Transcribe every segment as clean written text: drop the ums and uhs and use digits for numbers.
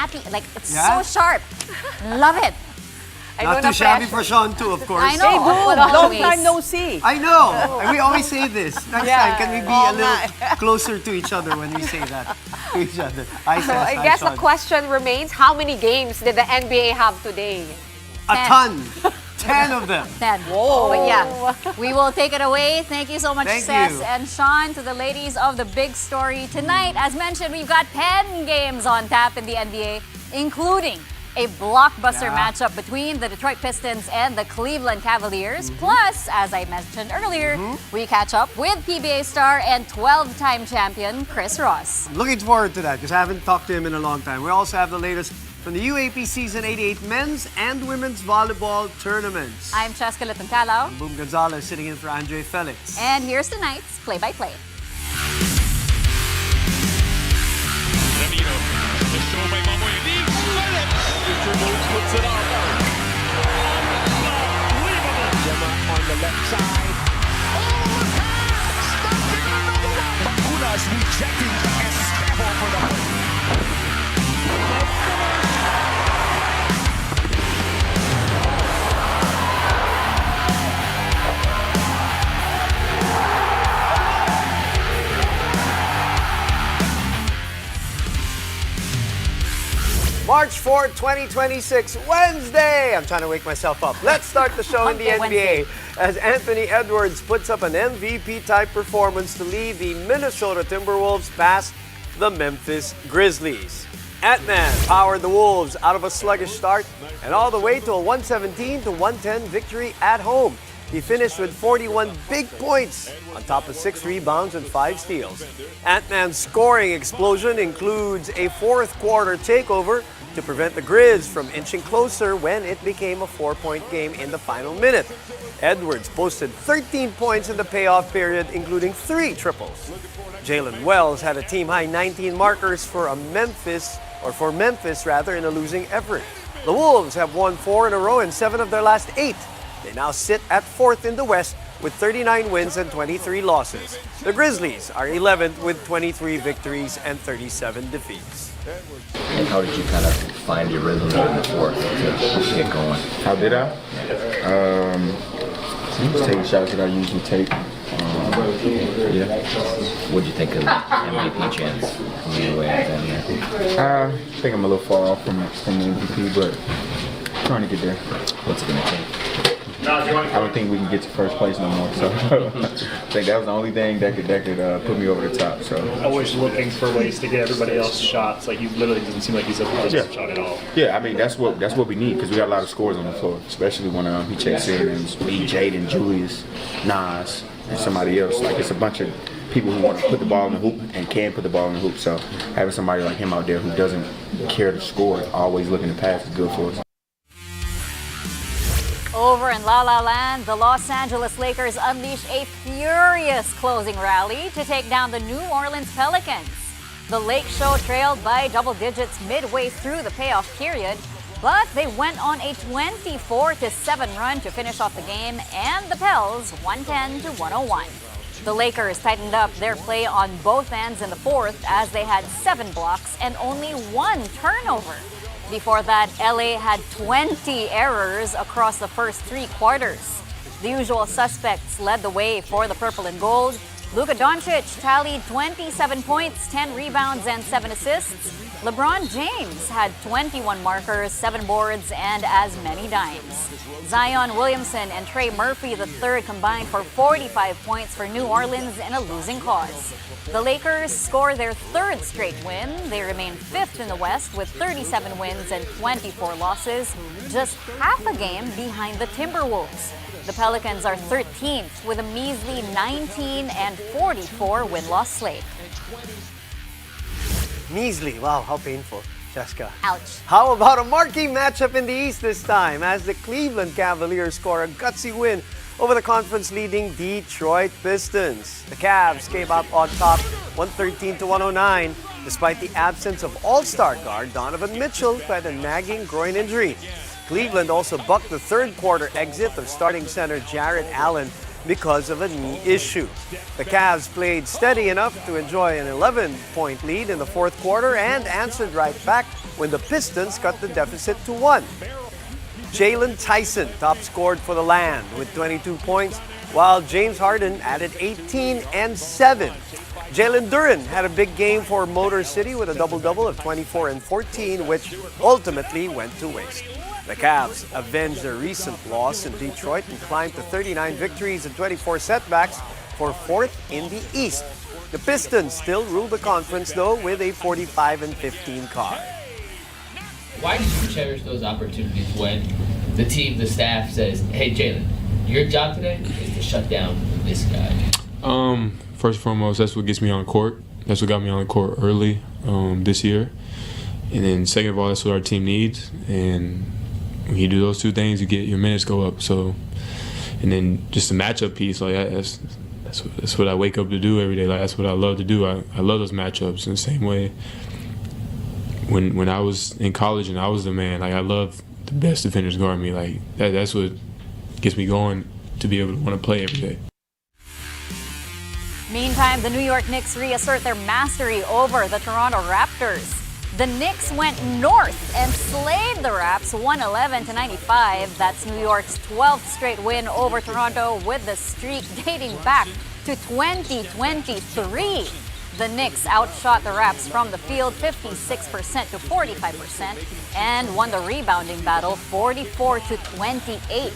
snappy. Like, it's so sharp. Love it. Not too shabby for Sean too, of course. I know. Hey, boom, long time no see. I know. And we always say this. Next time, can we be a little closer to each other when we say that to each other? I guess the question remains, how many games did the NBA have today? A ton. 10 of them. 10. Whoa. But yeah, we will take it away. Thank you so much, Thank Cess you. and Sean, to the ladies of the big story. Tonight, as mentioned, we've got 10 games on tap in the NBA, including a blockbuster matchup between the Detroit Pistons and the Cleveland Cavaliers. Plus, as I mentioned earlier, we catch up with PBA star and 12-time champion Chris Ross. Looking forward to that because I haven't talked to him in a long time. We also have the latest from the UAP Season 88 men's and women's volleyball tournaments. I'm Cheska Latancalao. Boom Gonzalez sitting in for Andre Felix. And here's tonight's play-by-play. Puts it on. Unbelievable. Gemma on the left side. Oh, look out! Stopping another one. Bakunas rejecting Esteban for the win. March 4, 2026, Wednesday. I'm trying to wake myself up. Let's start the show in the NBA as Anthony Edwards puts up an MVP-type performance to lead the Minnesota Timberwolves past the Memphis Grizzlies. Ant-Man powered the Wolves out of a sluggish start and all the way to a 117-110 victory at home. He finished with 41 big points on top of 6 rebounds and 5 steals. Ant-Man's scoring explosion includes a fourth-quarter takeover to prevent the Grizz from inching closer when it became a 4-point game in the final minute. Edwards posted 13 points in the payoff period, including 3 triples. Jalen Wells had a team-high 19 markers for Memphis in a losing effort. The Wolves have won 4 in a row and 7 of their last 8. They now sit at 4th in the West with 39 wins and 23 losses. The Grizzlies are 11th with 23 victories and 37 defeats. And how did you kind of find your rhythm in the fourth to get going? How did I? Just taking shots that I usually take. What did you think of the MVP chance coming your way at that? I think I'm a little far off from the MVP, but trying to get there. What's it going to take? I don't think we can get to first place no more. So I think that was the only thing that could put me over the top. So always looking for ways to get everybody else shots. Like he literally doesn't seem like he's a positive shot at all. Yeah, I mean that's what we need because we got a lot of scores on the floor, especially when he checks in and it's me, Jaden, Julius, Nas, and somebody else. Like it's a bunch of people who want to put the ball in the hoop and can put the ball in the hoop. So having somebody like him out there who doesn't care to score, always looking to pass, is good for us. Over in La La Land, the Los Angeles Lakers unleash a furious closing rally to take down the New Orleans Pelicans. The Lake Show trailed by double digits midway through the payoff period, but they went on a 24-7 run to finish off the game, and the Pels 110-101. The Lakers tightened up their play on both ends in the fourth as they had 7 blocks and only 1 turnover. Before that, LA had 20 errors across the first 3 quarters. The usual suspects led the way for the purple and gold. Luka Doncic tallied 27 points, 10 rebounds, and 7 assists. LeBron James had 21 markers, 7 boards, and as many dimes. Zion Williamson and Trey Murphy III combined for 45 points for New Orleans in a losing cause. The Lakers score their 3rd straight win. They remain 5th in the West with 37 wins and 24 losses, just half a game behind the Timberwolves. The Pelicans are 13th with a measly 19-44 win-loss slate. Measly, wow, how painful. Jessica. Ouch. How about a marquee matchup in the East this time as the Cleveland Cavaliers score a gutsy win over the conference-leading Detroit Pistons. The Cavs came up on top 113-109 despite the absence of all-star guard Donovan Mitchell who had a nagging groin injury. Cleveland also bucked the 3rd quarter exit of starting center Jarrett Allen because of a knee issue. The Cavs played steady enough to enjoy an 11-point lead in the 4th quarter and answered right back when the Pistons cut the deficit to 1. Jalen Tyson top scored for the Land with 22 points, while James Harden added 18 and 7. Jalen Duren had a big game for Motor City with a double-double of 24 and 14, which ultimately went to waste. The Cavs avenged their recent loss in Detroit and climbed to 39 victories and 24 setbacks for 4th in the East. The Pistons still rule the conference, though, with a 45 and 15 card. Why do you cherish those opportunities when the team, the staff says, hey, Jalen, your job today is to shut down this guy? First and foremost, that's what gets me on court. That's what got me on the court early this year. And then second of all, that's what our team needs. And when you do those two things, you get your minutes go up. So, and then just the matchup piece, like that's what I wake up to do every day. Like that's what I love to do. I love those matchups in the same way. When I was in college and I was the man, like I love the best defenders guarding me. Like that's what gets me going to be able to want to play every day. Meantime, the New York Knicks reassert their mastery over the Toronto Raptors. The Knicks went north and slayed the Raps 111-95. That's New York's 12th straight win over Toronto, with the streak dating back to 2023. The Knicks outshot the Raps from the field 56% to 45% and won the rebounding battle 44-28.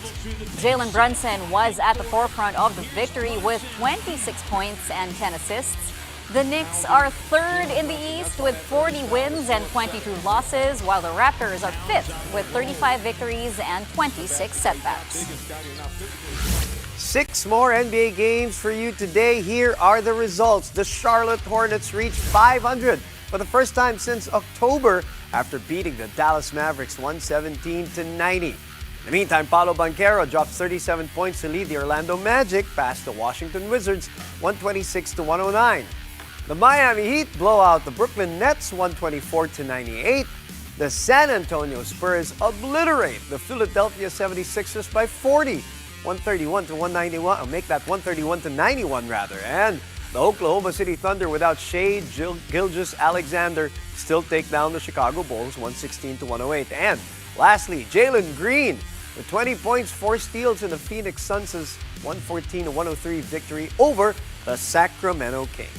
Jalen Brunson was at the forefront of the victory with 26 points and 10 assists. The Knicks are third in the East with 40 wins and 22 losses, while the Raptors are fifth with 35 victories and 26 setbacks. 6 more NBA games for you today. Here are the results. The Charlotte Hornets reached 500 for the first time since October after beating the Dallas Mavericks 117-90. In the meantime, Paolo Banchero dropped 37 points to lead the Orlando Magic past the Washington Wizards 126-109. The Miami Heat blow out the Brooklyn Nets 124-98. The San Antonio Spurs obliterate the Philadelphia 76ers by 40. 131-191, make that 131-91 rather. And the Oklahoma City Thunder without Shai Gilgeous-Alexander still take down the Chicago Bulls 116-108. And lastly, Jalen Green with 20 points, 4 steals in the Phoenix Suns' 114-103 victory over the Sacramento Kings.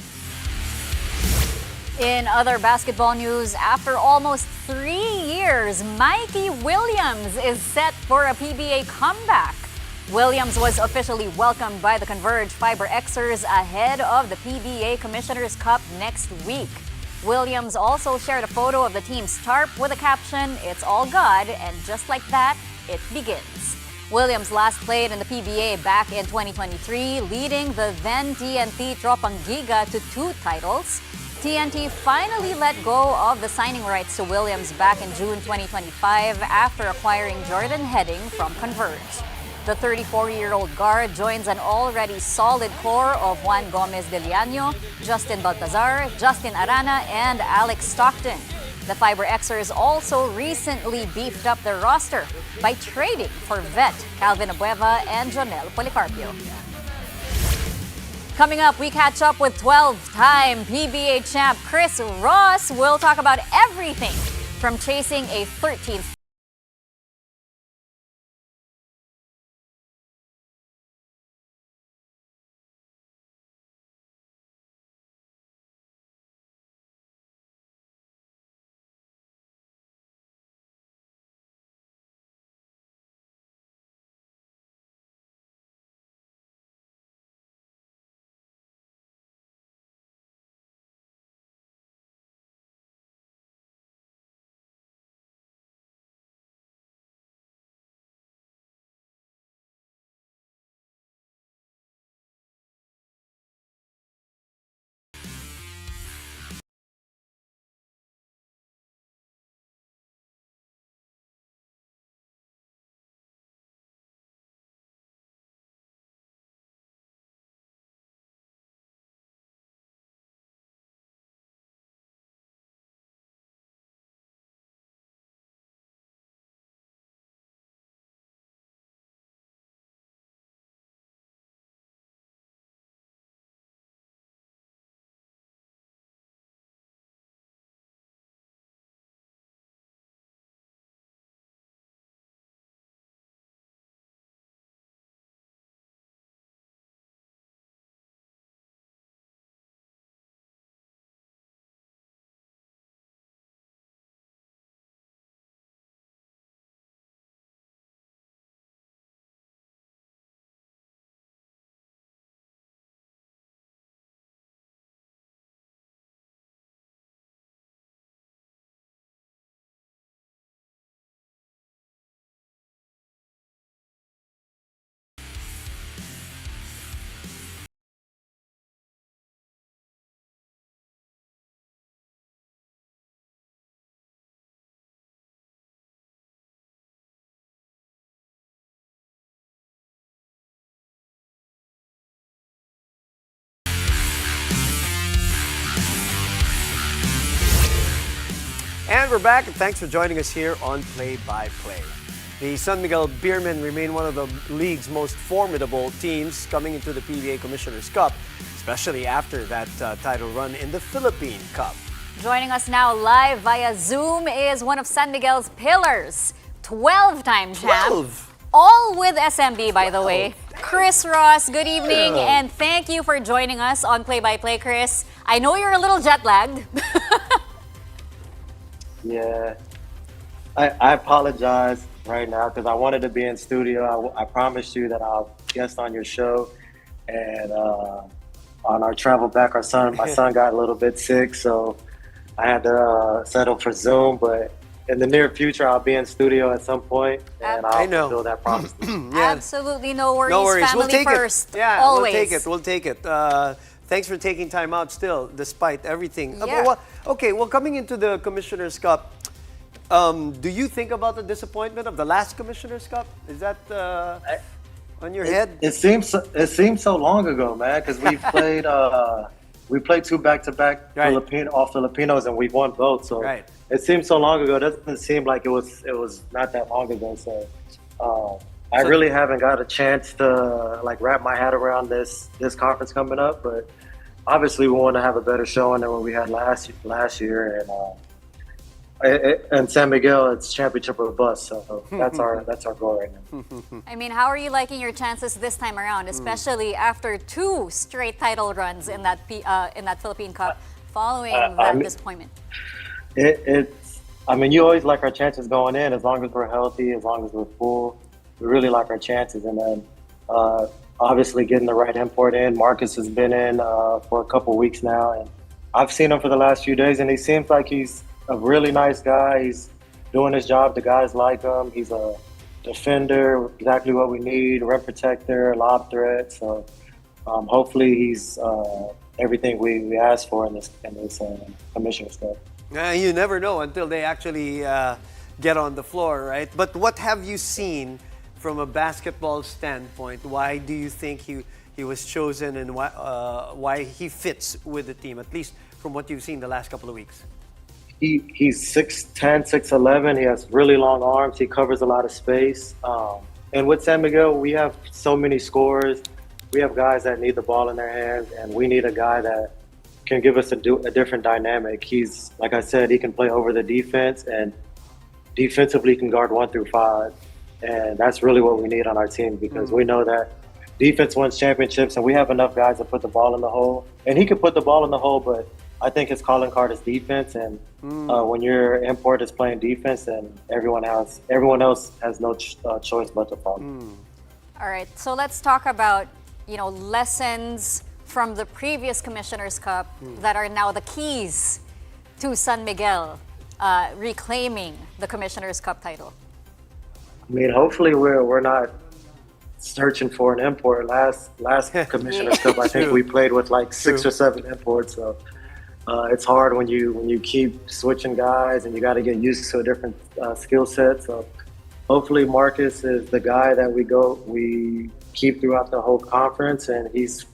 In other basketball news, after almost 3 years, Mikey Williams is set for a PBA comeback. Williams was officially welcomed by the Converge Fiber Xers ahead of the PBA Commissioner's Cup next week. Williams also shared a photo of the team's tarp with a caption, "It's all God," and just like that, it begins. Williams last played in the PBA back in 2023, leading the then TNT Tropangiga to 2 titles. TNT finally let go of the signing rights to Williams back in June 2025 after acquiring Jordan Heading from Converge. The 34-year-old guard joins an already solid core of Juan Gomez de Liano, Justin Baltazar, Justin Arana, and Alex Stockton. The Fiber Xers also recently beefed up their roster by trading for vet Calvin Abueva and Jonel Policarpio. Coming up, we catch up with 12-time PBA champ Chris Ross. We'll talk about everything from chasing a 13th And we're back, and thanks for joining us here on Play by Play. The San Miguel Beermen remain one of the league's most formidable teams coming into the PBA Commissioner's Cup, especially after that title run in the Philippine Cup. Joining us now live via Zoom is one of San Miguel's pillars, 12-time champ. 12? All with SMB, by the way. Chris Ross, good evening, and thank you for joining us on Play by Play, Chris. I know you're a little jet-lagged. Yeah, I apologize right now because I wanted to be in studio. I promised you that I'll guest on your show, and on our travel back, my son got a little bit sick, so I had to settle for Zoom. But in the near future, I'll be in studio at some point, and I'll fulfill that promise. Absolutely, no worries. No worries. Family We'll take first. it. Yeah, always. We'll take it. Thanks for taking time out still, despite everything. Yeah. Well, coming into the Commissioner's Cup, do you think about the disappointment of the last Commissioner's Cup? Is that on your head? It seems so long ago, man, because we played two back-to-back Filipinos, and we won both. So it seems so long ago. It doesn't seem like it was not that long ago. So I really haven't got a chance to wrap my head around this conference coming up. But obviously, we want to have a better showing than what we had last year, and San Miguel, it's championship or bust. So that's our goal right now. I mean, how are you liking your chances this time around, especially after 2 straight title runs in that Philippine Cup following that disappointment? You always like our chances going in as long as we're healthy, as long as we're full. We really like our chances, and then obviously getting the right import in. Marcus has been in for a couple weeks now, and I've seen him for the last few days, and he seems like he's a really nice guy. He's doing his job. The guys like him. He's a defender, exactly what we need, rim protector, lob threat. So hopefully he's everything we asked for in this commissioner's cup. You never know until they actually get on the floor, right? But what have you seen from a basketball standpoint? Why do you think he was chosen, and why he fits with the team, at least from what you've seen the last couple of weeks? He's 6'10", 6'11". He has really long arms. He covers a lot of space. And with San Miguel, we have so many scorers. We have guys that need the ball in their hands, and we need a guy that can give us a different dynamic. He's, like I said, he can play over the defense, and defensively can guard 1 through 5. And that's really what we need on our team, because we know that defense wins championships, and we have enough guys to put the ball in the hole. And he can put the ball in the hole, but I think his calling card is defense. And when your import is playing defense, then everyone else has no choice but to follow. All right, so let's talk about lessons from the previous Commissioner's Cup that are now the keys to San Miguel reclaiming the Commissioner's Cup title. I mean, hopefully we're not searching for an import. Last Commissioner's Cup, I think we played with 6 or 7 imports. So it's hard when you keep switching guys, and you got to get used to a different skill set. So hopefully Marcus is the guy that we keep throughout the whole conference, and he's,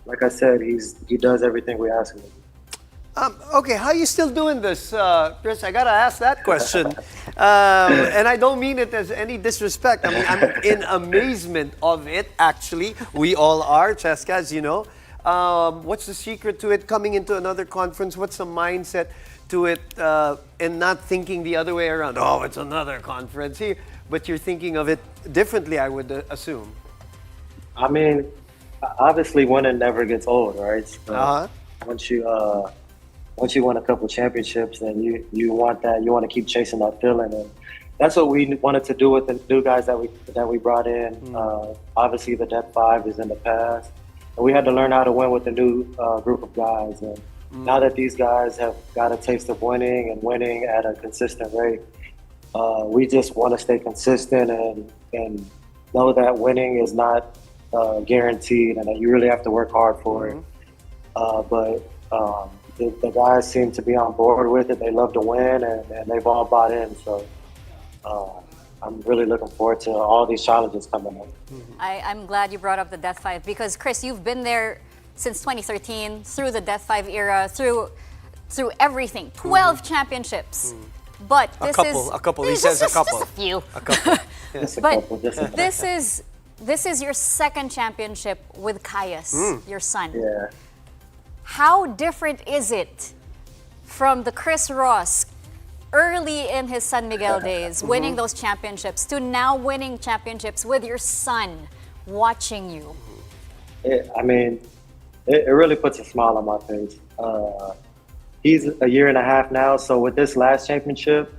like I said, he does everything we ask him. Okay, how are you still doing this, Chris? I gotta ask that question, and I don't mean it as any disrespect. I mean, I'm in amazement of it. Actually, we all are, Cheska, as you know. What's the secret to it coming into another conference? What's the mindset to it, and not thinking the other way around? Oh, it's another conference here, but you're thinking of it differently, I would assume. I mean, obviously, winning never gets old, right? So once you win a couple championships, then you want to keep chasing that feeling, and that's what we wanted to do with the new guys that we brought in. Obviously, the Depth 5 is in the past, and we had to learn how to win with the new group of guys. And now that these guys have got a taste of winning at a consistent rate, we just want to stay consistent and know that winning is not guaranteed, and that you really have to work hard for it. But the guys seem to be on board with it. They love to win, and they've all bought in. So I'm really looking forward to all these challenges coming up. I'm glad you brought up the Death 5, because Chris, you've been there since 2013, through the Death 5 era, through everything, 12 championships. But A this couple, is a couple. He this says is a couple. Just a few. A couple. Just a But couple, just a couple. this is your second championship with Caius, your son. Yeah. How different is it from the Chris Ross early in his San Miguel days, winning those championships, to now winning championships with your son watching you? It really puts a smile on my face. He's a year and a half now, so with this last championship,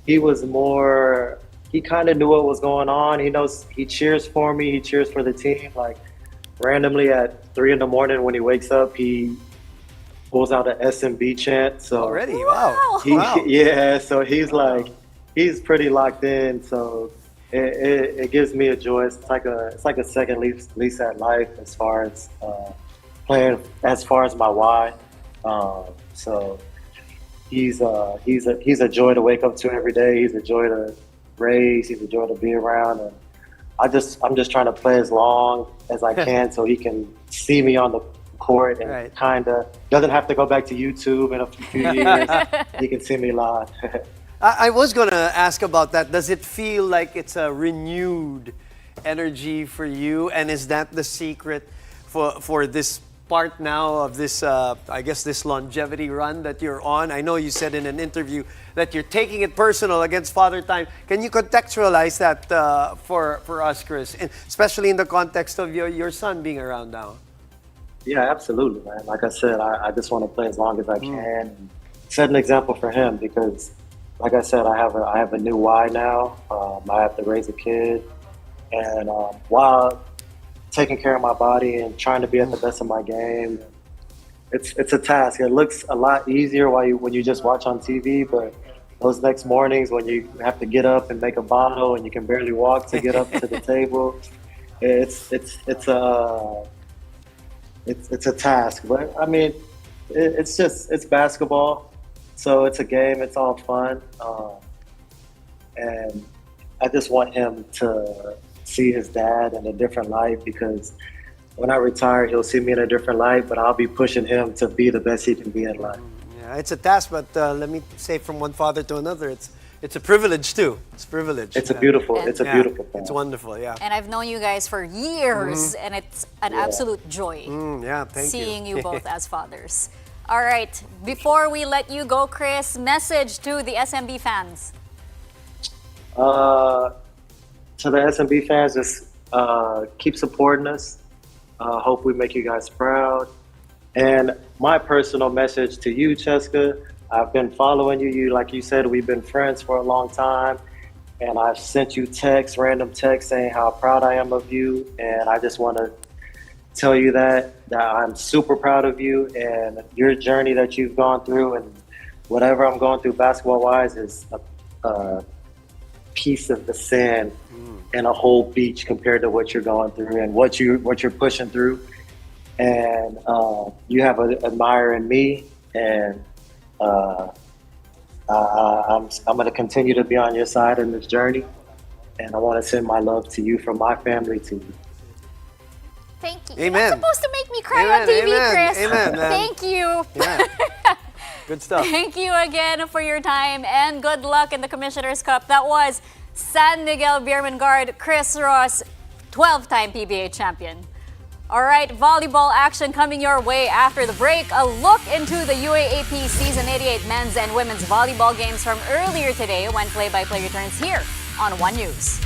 he kind of knew what was going on. He knows, he cheers for me, he cheers for the team. Like, randomly at 3 in the morning when he wakes up, he pulls out an SMB chant. So Already? Wow. Yeah, so he's like, he's pretty locked in. So it gives me a joy. It's like a second lease at life as far as playing, as far as my why. So he's a joy to wake up to every day. He's a joy to raise. He's a joy to be around. And I'm just trying to play as long as I can so he can see me on the court and kind of doesn't have to go back to YouTube in a few years. He can see me live. I was going to ask about that. Does it feel like it's a renewed energy for you? And is that the secret for this part now of this, I guess, this longevity run that you're on? I know you said in an interview that you're taking it personal against Father Time. Can you contextualize that for us, Chris? And especially in the context of your son being around now. Yeah, absolutely, man. Like I said, I just want to play as long as I can and set an example for him because, like I said, I have a new why now. I have to raise a kid, and while taking care of my body and trying to be at the best of my game, it's a task. It looks a lot easier when you just watch on TV, but those next mornings when you have to get up and make a bottle and you can barely walk to get up to the table, it's a task. But I mean, it's basketball, so it's a game. It's all fun, and I just want him to see his dad in a different light because when I retire, he'll see me in a different light. But I'll be pushing him to be the best he can be in life. Yeah, it's a task, but let me say, from one father to another, it's a privilege too. It's a privilege. It's a beautiful thing. It's wonderful, yeah. And I've known you guys for years, and it's an absolute joy seeing you both as fathers. All right, before we let you go, Chris, message to the SMB fans. To the SMB fans, just keep supporting us. Hope we make you guys proud. And my personal message to you, Cheska, I've been following you. Like you said, we've been friends for a long time. And I've sent you random texts saying how proud I am of you. And I just want to tell you that I'm super proud of you and your journey that you've gone through, and whatever I'm going through basketball-wise is a piece of the sand and a whole beach compared to what you're going through and what you're pushing through. And you have an admirer in me, and I'm going to continue to be on your side in this journey. And I want to send my love to you from my family to you. Thank you. Amen. You're not supposed to make me cry on TV, Chris. Amen. Thank you. Yeah. Good stuff. Thank you again for your time, and good luck in the Commissioner's Cup. That was San Miguel Beerman guard Chris Ross, 12-time PBA champion. All right, volleyball action coming your way after the break. A look into the UAAP Season 88 men's and women's volleyball games from earlier today when play-by-play returns here on One News.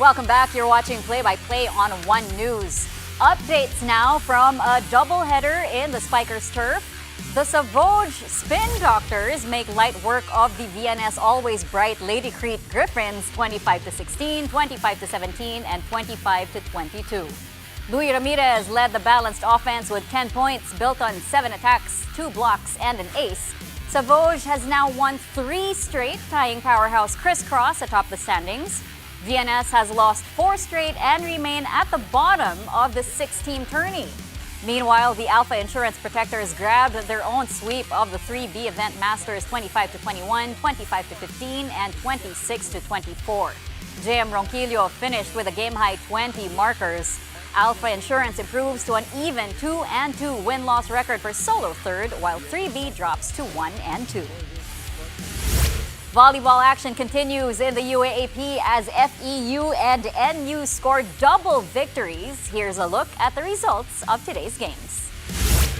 Welcome back. You're watching Play-by-Play on One News. Updates now from a doubleheader in the Spikers turf. The Savoj Spin Doctors make light work of the VNS Always Bright Lady Crete Griffins 25-16, 25-17, and 25-22. Louis Ramirez led the balanced offense with 10 points built on 7 attacks, 2 blocks, and an ace. Savoj has now won 3 straight, tying powerhouse Crisscross atop the standings. VNS has lost 4 straight and remain at the bottom of the 6-team tourney. Meanwhile, the Alpha Insurance Protectors grabbed their own sweep of the 3B Event Masters 25-21, 25-15, and 26-24. JM Ronquillo finished with a game-high 20 markers. Alpha Insurance improves to an even 2-2 win-loss record for solo third, while 3B drops to 1-2. Volleyball action continues in the UAAP as FEU and NU scored double victories. Here's a look at the results of today's games.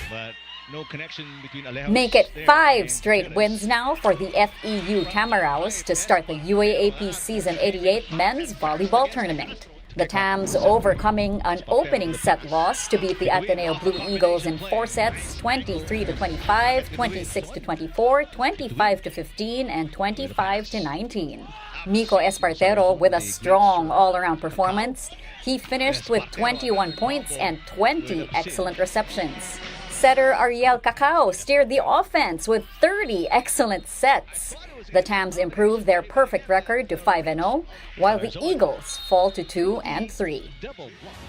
But no connection between Alejos Make it there 5 and straight Dennis. wins now for the FEU Tamaraos to start the UAAP Season 88 Men's Volleyball Tournament. The Tams overcoming an opening set loss to beat the Ateneo Blue Eagles in 4 sets, 23-25, 26-24, 25-15, and 25-19. Nico Espartero with a strong all-around performance. He finished with 21 points and 20 excellent receptions. Setter Ariel Cacao steered the offense with 30 excellent sets. The Tams improved their perfect record to 5-0, while the Eagles fall to 2-3.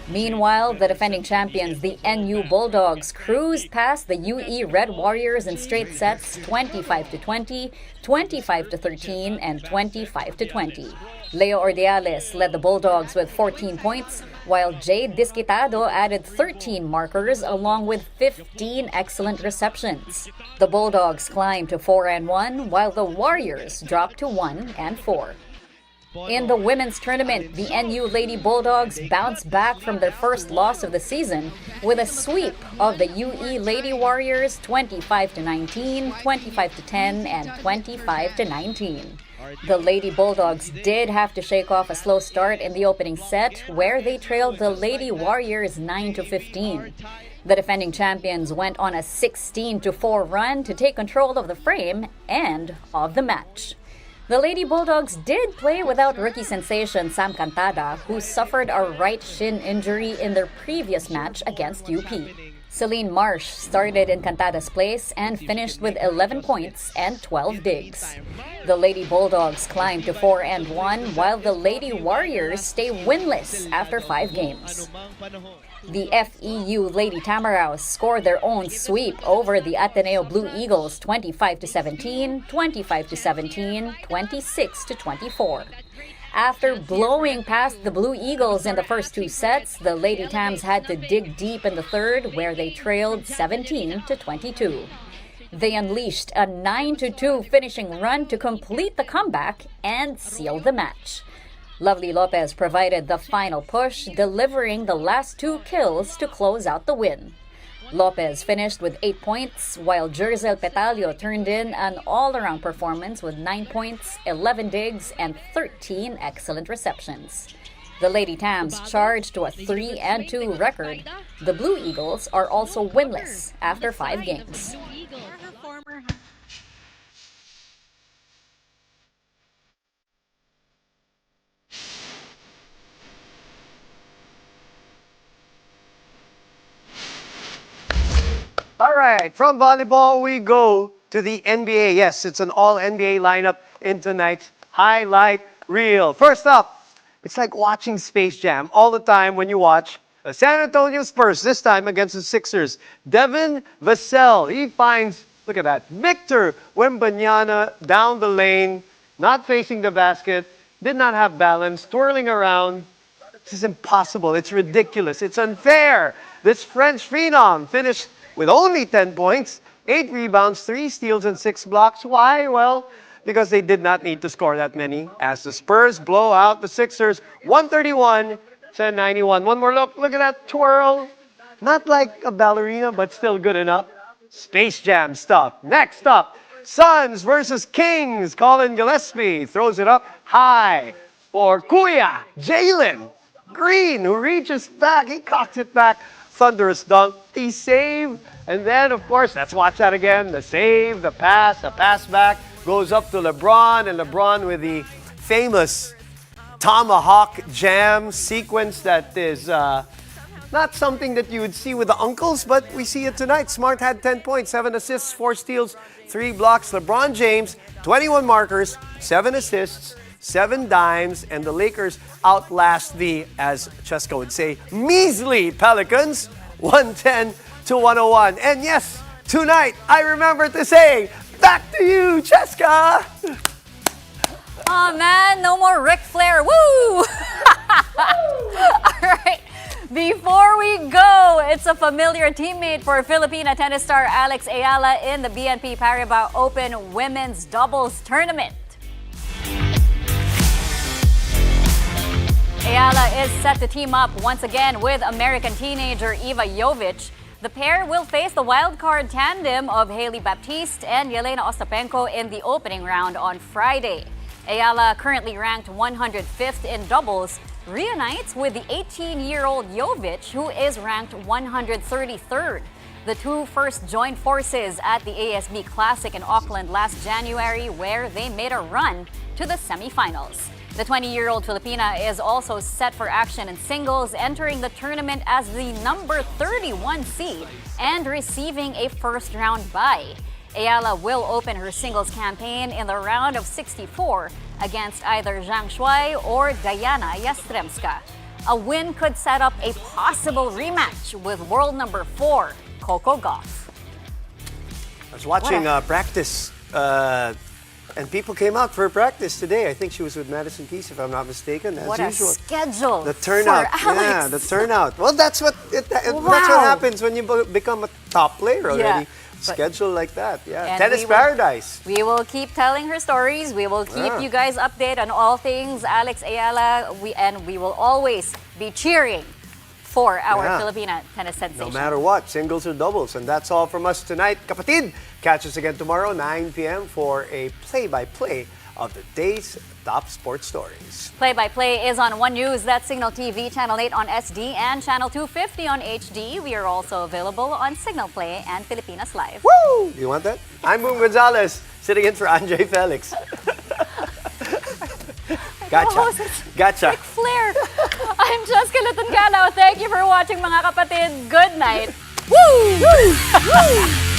Meanwhile, the defending champions, the NU Bulldogs, cruised past the UE Red Warriors in straight sets 25-20, 25-13, and 25-20. Leo Ordiales led the Bulldogs with 14 points, while Jade Disquitado added 13 markers along with 15 excellent receptions. The Bulldogs climbed to 4-1, while the Warriors dropped to 1-4. In the women's tournament, the NU Lady Bulldogs bounced back from their first loss of the season with a sweep of the UE Lady Warriors 25-19, 25-10, and 25-19. The Lady Bulldogs did have to shake off a slow start in the opening set, where they trailed the Lady Warriors 9-15. The defending champions went on a 16-4 run to take control of the frame and of the match. The Lady Bulldogs did play without rookie sensation Sam Cantada, who suffered a right shin injury in their previous match against UP. Celine Marsh started in Cantada's place and finished with 11 points and 12 digs. The Lady Bulldogs climbed to 4-1, while the Lady Warriors stay winless after 5 games. The FEU Lady Tamaraos scored their own sweep over the Ateneo Blue Eagles 25-17, 25-17, 26-24. After blowing past the Blue Eagles in the first 2 sets, the Lady Tams had to dig deep in the third, where they trailed 17-22. They unleashed a 9-2 finishing run to complete the comeback and seal the match. Lovely Lopez provided the final push, delivering the last 2 kills to close out the win. Lopez finished with 8 points, while Jerzel Petalio turned in an all-around performance with 9 points, 11 digs, and 13 excellent receptions. The Lady Tams charged to a 3-2 record. The Blue Eagles are also winless after 5 games. All right, from volleyball, we go to the NBA. Yes, it's an all-NBA lineup in tonight's highlight reel. First up, it's like watching Space Jam all the time when you watch the San Antonio Spurs, this time against the Sixers. Devin Vassell, he finds, look at that, Victor Wembanyama down the lane, not facing the basket, did not have balance, twirling around. This is impossible. It's ridiculous. It's unfair. This French phenom finished with only 10 points, 8 rebounds, 3 steals, and 6 blocks. Why? Well, because they did not need to score that many, as the Spurs blow out the Sixers 131-91. One more look. Look at that twirl. Not like a ballerina, but still good enough. Space Jam stuff. Next up, Suns versus Kings. Colin Gillespie throws it up high. for Kuya Jalen Green, who reaches back. He cocks it back. Thunderous dunk. He save. And then, of course, let's watch that again. The save, the pass back. Goes up to LeBron, and LeBron with the famous tomahawk jam sequence that is not something that you would see with the uncles, but we see it tonight. Smart had 10 points, 7 assists, 4 steals, 3 blocks. LeBron James, 21 markers, 7 assists, 7 dimes, and the Lakers outlast the, as Cheska would say, measly Pelicans, 110-101. And yes, tonight, I remember to say, back to you, Cheska! Oh man, no more Ric Flair. Woo! All right. Before we go, it's a familiar teammate for Filipina tennis star Alex Ayala in the BNP Paribas Open Women's Doubles Tournament. Ayala is set to team up once again with American teenager Eva Jovic. The pair will face the wildcard tandem of Hailey Baptiste and Yelena Ostapenko in the opening round on Friday. Ayala, currently ranked 105th in doubles, reunites with the 18-year-old Jovic, who is ranked 133rd. The two first joined forces at the ASB Classic in Auckland last January, where they made a run to the semifinals. The 20-year-old Filipina is also set for action in singles, entering the tournament as the number 31 seed and receiving a first-round bye. Ayala will open her singles campaign in the round of 64 against either Zhang Shuai or Diana Yastremska. A win could set up a possible rematch with world number 4, Coco Gauff. I was watching practice, and people came out for practice today. I think she was with Madison Keys, if I'm not mistaken. As what usual. A schedule the turnout, for Alex. yeah, the turnout. Well, that's what that's what happens when you become a top player already. Yeah. Schedule like that, yeah. And Tennis paradise. We will keep telling her stories. We will keep you guys updated on all things Alex Ayala. We will always be cheering for our Filipina tennis sensation. No matter what, singles or doubles. And that's all from us tonight. Kapatid, catch us again tomorrow, 9 p.m. for a play-by-play of the day's top sports stories. Play-by-play is on One News, that's Signal TV, Channel 8 on SD, and Channel 250 on HD. We are also available on Signal Play and Filipinas Live. Woo! You want that? I'm Boom Gonzalez, sitting in for Andre Felix. Gotcha. Ric Flair. I'm Cheska Latungalaw. Thank you for watching, mga kapatid. Good night. Woo! Woo! Woo!